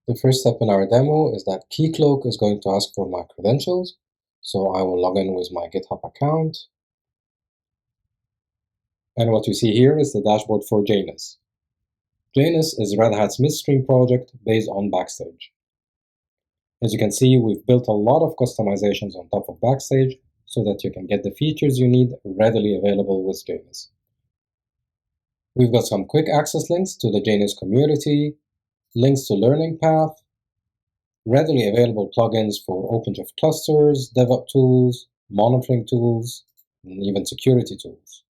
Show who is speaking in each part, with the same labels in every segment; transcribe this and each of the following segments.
Speaker 1: The first step in our demo is that KeyCloak is going to ask for my credentials. So I will log in with my GitHub account. And what you see here is the dashboard for Janus. Janus is Red Hat's midstream project based on Backstage. As you can see, we've built a lot of customizations on top of Backstage so that you can get the features you need readily available with Janus. We've got some quick access links to the Janus community, links to learning path, readily available plugins for OpenShift clusters, DevOps tools, monitoring tools, and even security tools.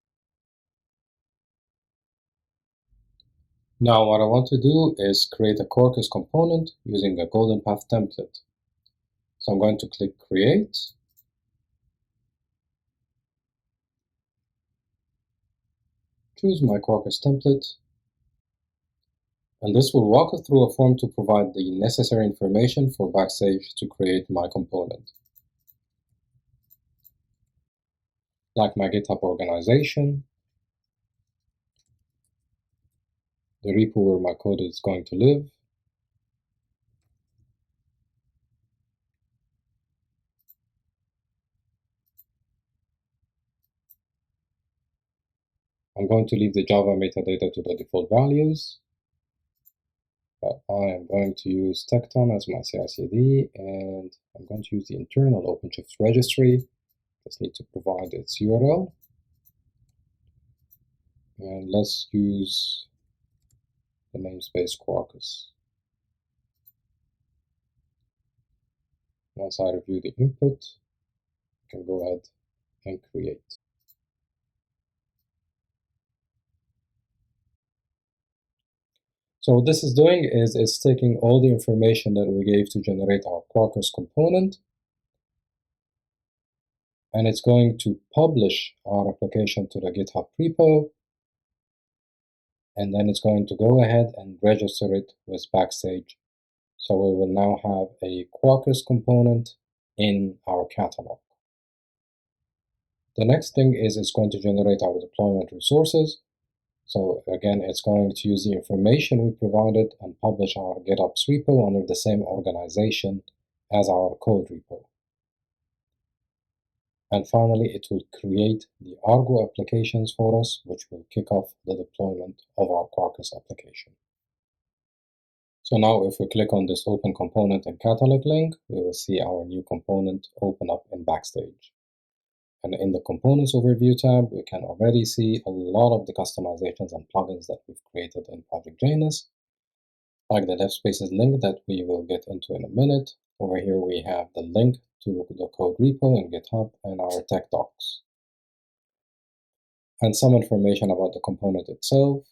Speaker 1: Now what I want to do is create a Quarkus component using a golden path template. So I'm going to click Create, choose my Quarkus template, and this will walk us through a form to provide the necessary information for Backstage to create my component, like my GitHub organization, the repo where my code is going to live, I'm going to leave the Java metadata to the default values, but I am going to use Tecton as my CI/CD, and I'm going to use the internal OpenShift registry. Just need to provide its URL, and let's use the namespace Quarkus. Once I review the input, I can go ahead and create. So what this is doing is it's taking all the information that we gave to generate our Quarkus component, and it's going to publish our application to the GitHub repo, and then it's going to go ahead and register it with Backstage. So we will now have a Quarkus component in our catalog. The next thing is it's going to generate our deployment resources. So again, it's going to use the information we provided and publish our GitOps repo under the same organization as our code repo. And finally, it will create the Argo applications for us, which will kick off the deployment of our Quarkus application. So now if we click on this Open Component and Catalog link, we will see our new component open up in Backstage. And in the Components Overview tab, we can already see a lot of the customizations and plugins that we've created in Project Janus, like the DevSpaces link that we will get into in a minute. Over here we have the link to the code repo in GitHub and our tech docs. And some information about the component itself,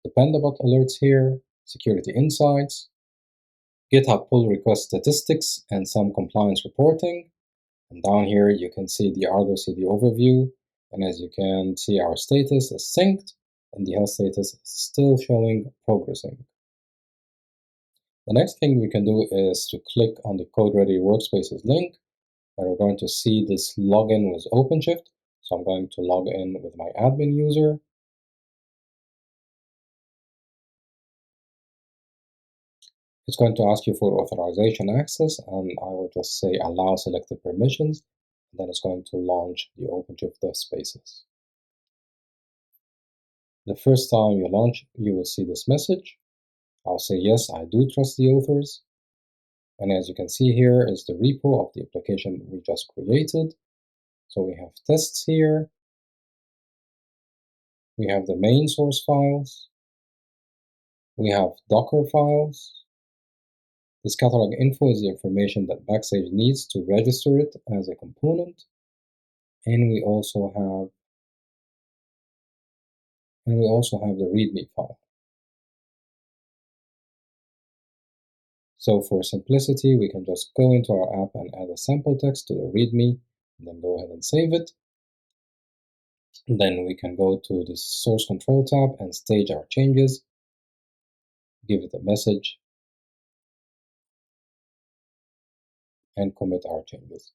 Speaker 1: dependabot alerts here, security insights, GitHub pull request statistics, and some compliance reporting. And down here you can see the Argo CD overview, and as you can see, our status is synced and the health status is still showing progressing. The next thing we can do is to click on the Code Ready Workspaces link, where we're going to see this login with OpenShift. So I'm going to log in with my admin user. It's going to ask you for authorization access, and I will just say allow selected permissions, and then it's going to launch the OpenShift DevSpaces. The first time you launch, you will see this message. I'll say yes, I do trust the authors. And as you can see here is the repo of the application we just created. So we have tests here. We have the main source files. We have Docker files. This catalog info is the information that Backstage needs to register it as a component. And we also have the README file. So for simplicity, we can just go into our app and add a sample text to the README, and then go ahead and save it. And then we can go to the source control tab and stage our changes, give it a message, and commit our changes.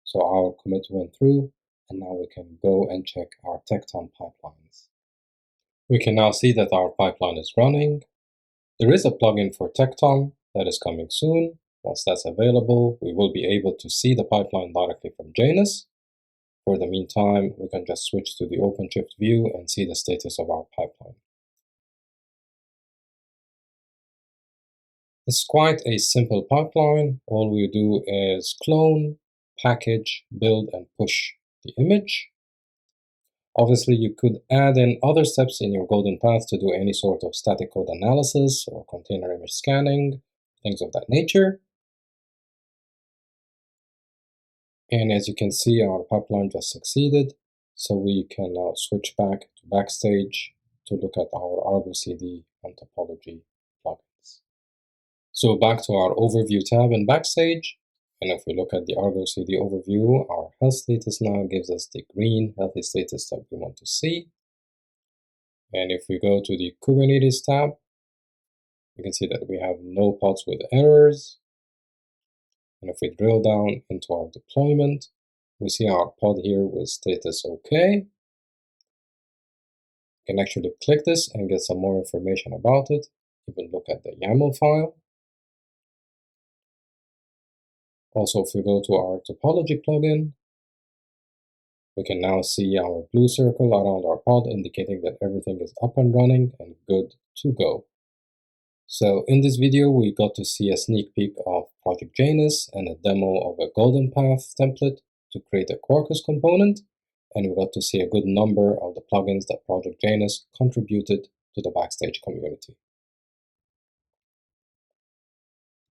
Speaker 1: So our commit went through, and now we can go and check our Tecton pipelines. We can now see that our pipeline is running. There is a plugin for Tecton that is coming soon. Once that's available, we will be able to see the pipeline directly from Janus. For the meantime, we can just switch to the OpenShift view and see the status of our pipeline. It's quite a simple pipeline. All we do is clone, package, build, and push the image. Obviously, you could add in other steps in your golden path to do any sort of static code analysis or container image scanning, things of that nature. And as you can see, our pipeline just succeeded. So we can now switch back to Backstage to look at our Argo CD and topology plugins. So back to our overview tab in Backstage. And if we look at the Argo CD overview, our health status now gives us the green healthy status that we want to see. And if we go to the Kubernetes tab, we can see that we have no pods with errors. And if we drill down into our deployment, we see our pod here with status OK. You can actually click this and get some more information about it. Even look at the YAML file. Also, if we go to our topology plugin, we can now see our blue circle around our pod indicating that everything is up and running and good to go. So in this video, we got to see a sneak peek of Project Janus and a demo of a golden path template to create a Quarkus component, and we got to see a good number of the plugins that Project Janus contributed to the Backstage community.